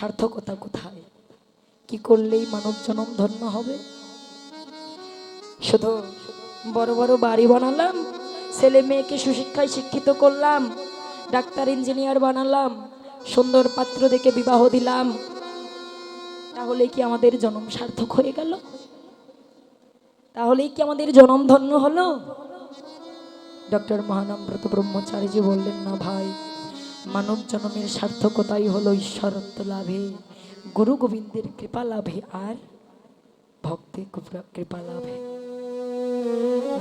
সার্থকতা কোথায়? কি করলেই মানব জনম ধন্য হবে? শুধু বড় বড় বাড়ি বানালাম, ছেলে মেয়েকে সুশিক্ষায় শিক্ষিত করলাম, ডাক্তার ইঞ্জিনিয়ার বানালাম, সুন্দর পাত্র দেখে বিবাহ দিলাম, তাহলে কি আমাদের জন্ম সার্থক হয়ে গেল? তাহলেই কি আমাদের জনম ধন্য হলো? ডক্টর মহানম্রত ব্রহ্মচারীজি বললেন, না ভাই, মানব জন্মের সার্থকতাই হলো ঈশ্বরত্ব লাভে, গুরু গোবিন্দের কৃপা লাভে আর ভক্তের কৃপা লাভে।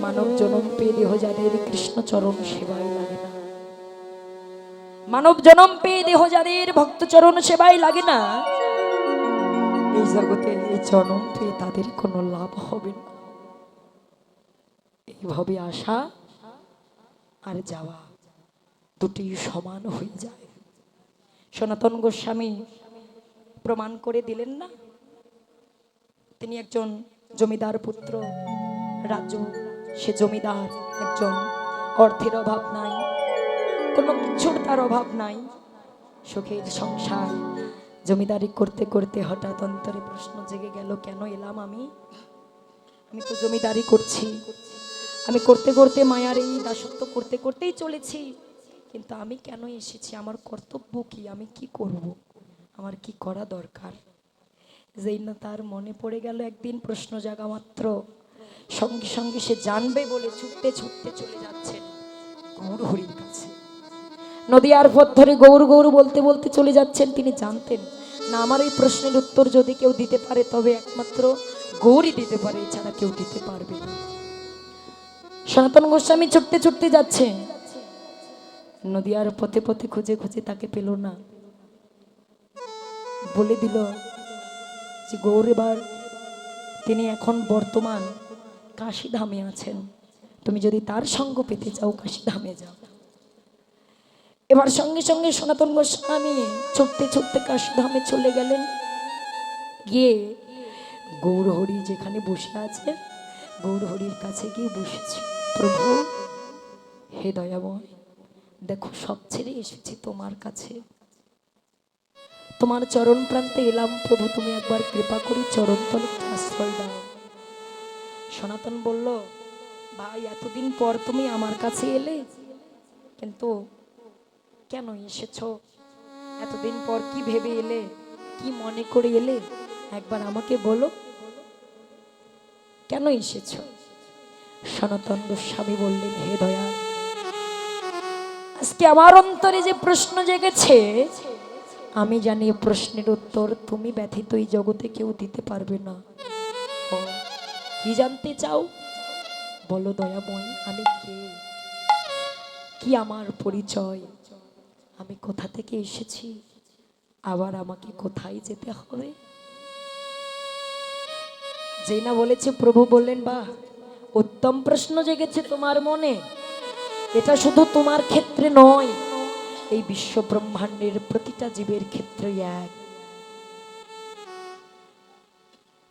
মানব জনম পেয়ে দেহ যাদের কৃষ্ণ চরণ সেবাই লাগে না, মানব জনম পেয়ে দেহ যাদের ভক্ত চরণ সেবাই লাগে না, এই জগতে এই জনম পেয়ে তাদের কোনো লাভ হবে না। এইভাবে আসা আর যাওয়া দুটি সমান হয়ে যায়। সনাতন গোস্বামী প্রমাণ করে দিলেন না? তিনি একজন জমিদার পুত্র, রাজু, সে জমিদার একজন, অর্থের অভাব নাই, কোনো কিছুর তার অভাব নাই, সুখের সংসার। জমিদারি করতে করতে হঠাৎ অন্তরে প্রশ্ন জেগে গেল, কেন এলাম আমি? আমি তো জমিদারি করছি, আমি করতে করতে মায়ার এই দাসত্ব করতে করতেই চলেছি, কিন্তু আমি কেন এসেছি? আমার কর্তব্য কি? আমি কি করব? আমার কি করা দরকার? যেই না তার মনে পড়ে গেল একদিন প্রশ্ন জাগা মাত্র, সঙ্গে সঙ্গে সে জানবে বলে ছুটতে ছুটতে চলে যাচ্ছেন গৌর হরির কাছে। নদীয়ার পথ ধরে গৌর গৌর বলতে বলতে চলে যাচ্ছেন। তিনি জানতেন না, আমার এই প্রশ্নের উত্তর যদি কেউ দিতে পারে তবে একমাত্র গৌরই দিতে পারে, এছাড়া কেউ দিতে পারবে না। সনাতন গোস্বামী ছুটতে ছুটতে যাচ্ছে, নদীয়ার পথে পথে খুঁজে খুঁজে তাকে পেল না। বলে দিল যে গৌর এবার তিনি এখন বর্তমান কাশীধামে আছেন, তুমি যদি তার সঙ্গ পেতে চাও কাশীধামে যাও। এবার সঙ্গে সঙ্গে সনাতন গোস্বামী ছুটতে ছুটতে কাশীধামে চলে গেলেন। গিয়ে গৌর হরি যেখানে বসে আছে, গৌর হরির কাছে গিয়ে বসেছে। প্রভু, হে দয়াময়, দেখো সব ছেড়ে এসেছি তোমার কাছে, তোমার চরণ প্রান্তে এলাম প্রভু, তুমি একবার কৃপা করি চরণ তলে আশ্রয় দাও। সনাতন বলল, ভাই, এতদিন পর তুমি আমার কাছে এলে, কিন্তু কেন এসেছো? এতদিন পর কি ভেবে এলে, কি মনে করে এলে, একবার আমাকে বলো, কেন এসেছো? সনাতন গোস্বামী বললেন, হে দয়াল, আজকে আমার অন্তরে যে প্রশ্ন জেগেছে, আমি জানি প্রশ্নের উত্তর তুমি ব্যথিত এই জগতে কেউ দিতে পারবে না। কি জানতে চাও? বলো দয়াময়, আমি কে, কি আমার পরিচয়, আমি কোথা থেকে এসেছি, আবার আমাকে কোথায় যেতে হবে? যেই না বলেছে, প্রভু বললেন, বাহ, উত্তম প্রশ্ন জেগেছে তোমার মনে। এটা শুধু তোমার ক্ষেত্রে নয়, এই বিশ্ব ব্রহ্মাণ্ডের প্রতিটা জীবের ক্ষেত্রে এক।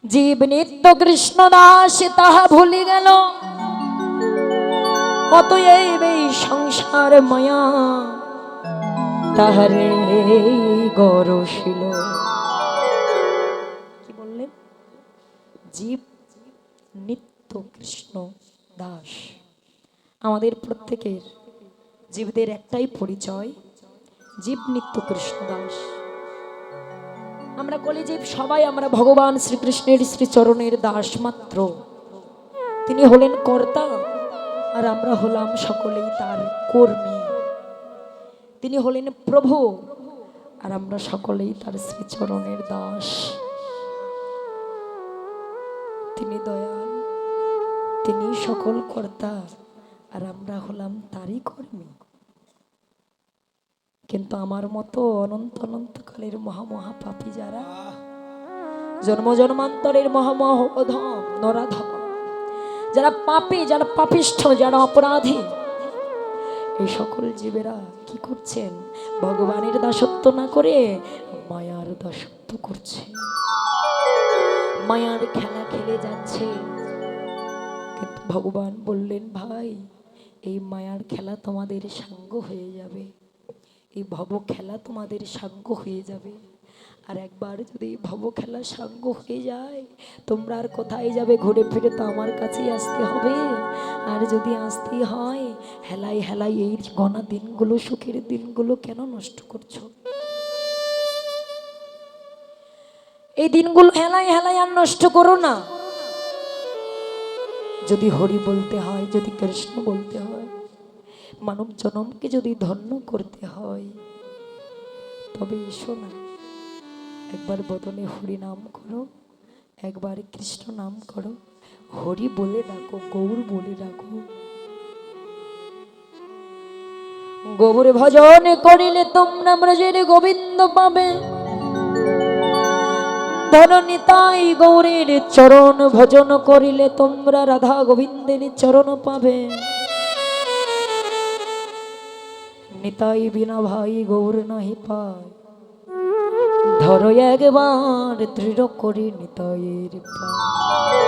জীব নিত্য কৃষ্ণ দাস তাহা ভুলে গেল, অতএব এই সংসার মায়া তাহারে গরছিল। কি বললেন? জীব নিত্য কৃষ্ণ দাস। আমাদের প্রত্যেকের জীবদের একটাই পরিচয়, জীব নিত্য কৃষ্ণ দাস। আমরা কলিজীব সবাই আমরা ভগবান শ্রীকৃষ্ণের শ্রীচরণের দাস মাত্র। তিনি হলেন কর্তা আর আমরা হলাম সকলেই তার কর্মী। তিনি হলেন প্রভু আর আমরা সকলেই তার শ্রীচরণের দাস। তিনি দয়াল, তিনি সকল কর্তা আর আমরা হলাম তারই কর্মী। কিন্তু আমার মতো অনন্ত অনন্তকালের মহামহা পাপী যারা, জন্ম জন্মান্তরের মহামহ অধম নরাধম, যারা পাপী, যারা পাপিষ্ঠ, যারা অপরাধী, এই সকল জীবেরা কি করছেন? ভগবানের দাসত্ব না করে মায়ার দাসত্ব করছে, মায়ার খেলা খেলে যাচ্ছে। কিন্তু ভগবান বললেন, ভাই, এই মায়ার খেলা তোমাদের সাঙ্গ হয়ে যাবে, এই ভব খেলা তোমাদের সাঙ্গ হয়ে যাবে। আর একবার যদি ভব খেলা সাঙ্গ হয়ে যায়, তোমরা আর কোথায় যাবে? ঘুরে ফিরে তো আমার কাছেই আসতে হবে। আর যদি আসতেই হয়, হেলাই হেলাই এই গণা দিনগুলো, সুখের দিনগুলো কেন নষ্ট করছো? এই দিনগুলো হেলাই হেলাই আর নষ্ট করো না। যদি হরি বলতে হয়, যদি কৃষ্ণ বলতে হয়, মানব জনমকে যদি ধন্য করতে হয়, তবে এসো না, একবার বদনে হরি নাম করো, একবার কৃষ্ণ নাম করো, হরি বলে ডাকো, গৌর বলে ডাকো। গৌর ভজন করিলে তোমরা ব্রজের গোবিন্দ পাবে। ধরণিতাই গৌরের চরণ ভজন করিলে তোমরা রাধা গোবিন্দের চরণ পাবে। নিতাই বিনা ভাই গৌর নাহি পায়, ধরো একবার দৃঢ় করি নিতাইয়ের পায়।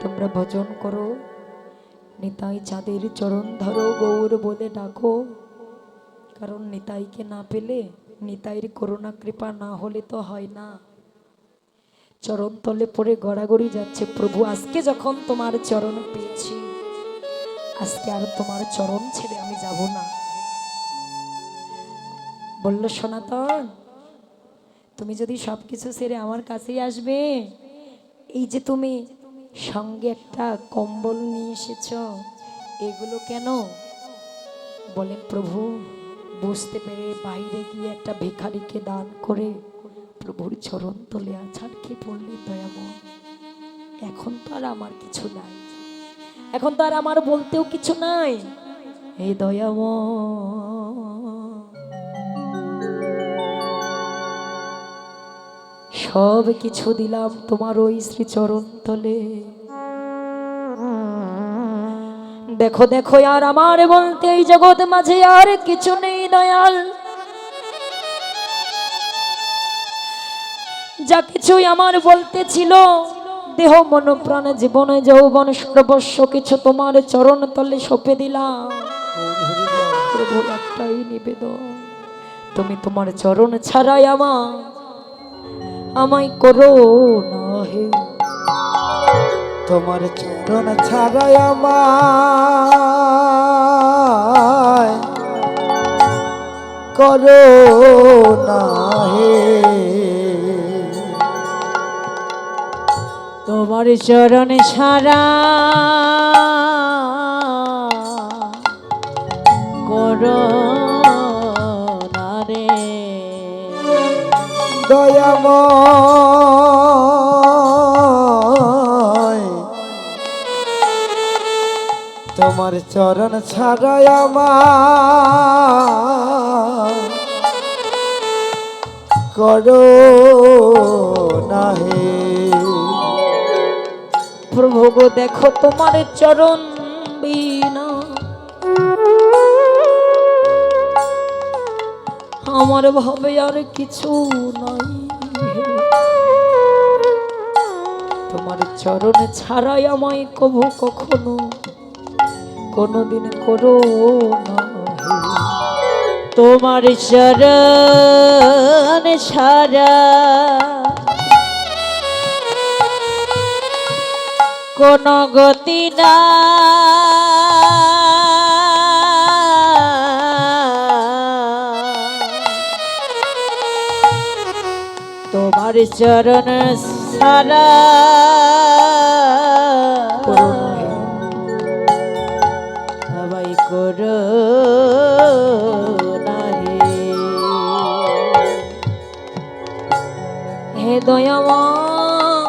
তোমরা ভজন করো, নিতাই চাঁদের চরণ ধরো, গৌর বলে ডাকো। কারণ নিতাইকে না পেলে, নিতাইয়ের করুণা কৃপা না হলে তো হয় না। চরণ তলে পড়ে গড়াগড়ি যাচ্ছে, প্রভু আজকে যখন তোমার চরণ পেয়েছি, আজকে আর তোমার চরণ ছেড়ে আমি যাব না। বলল সনাতন, তুমি যদি সবকিছু ছেড়ে আমার কাছেই আসবে, এই যে তুমি সঙ্গে একটা কম্বল নিয়ে এসেছ, এগুলো কেন? বলেন প্রভু, বুঝতে পেরে বাইরে গিয়ে একটা ভিখারিকে দান করে প্রভুর চরণ তলে আছাড় খেয়ে পড়লে দয়াময়। এখন তো আর আমার কিছু নাই, এখন তো আর আমার বলতেও কিছু নাই। এই দয়াময়, সব কিছু দিলাম তোমার ওই শ্রীচরণ তলে। দেখো দেখো আর আমার বলতে এই জগৎ মাঝে আর কিছু নেই দয়াল। যা কিছুই আমার বলতে ছিল, দেহ মন প্রাণ জীবন যৌবন সর্বস্ব কিছু তোমার চরণ তলে সঁপে দিলাম। প্রভু একটাই নিবেদন, তুমি তোমার চরণ ছাড়াই আমায় করো না হে। তোমার চরণ ছাড়াই আমায় করো না হে। তোমার চরণ ছাড়া করো না রে। দয়াময়, তোমার চরণ ছাড়াই আমায় করো না হে। প্রভু গো দেখো তোমার চরণ বিনা আমার ভাবে আর কিছু নাই। তোমার চরণ ছাড়াই আমায় কভু কখনো কোনোদিন করো না হে। তোমার চরণ ছাড়া কোন গতি না। তোমার চরণ ছাড়া সবাই করো না হে দয়াময়,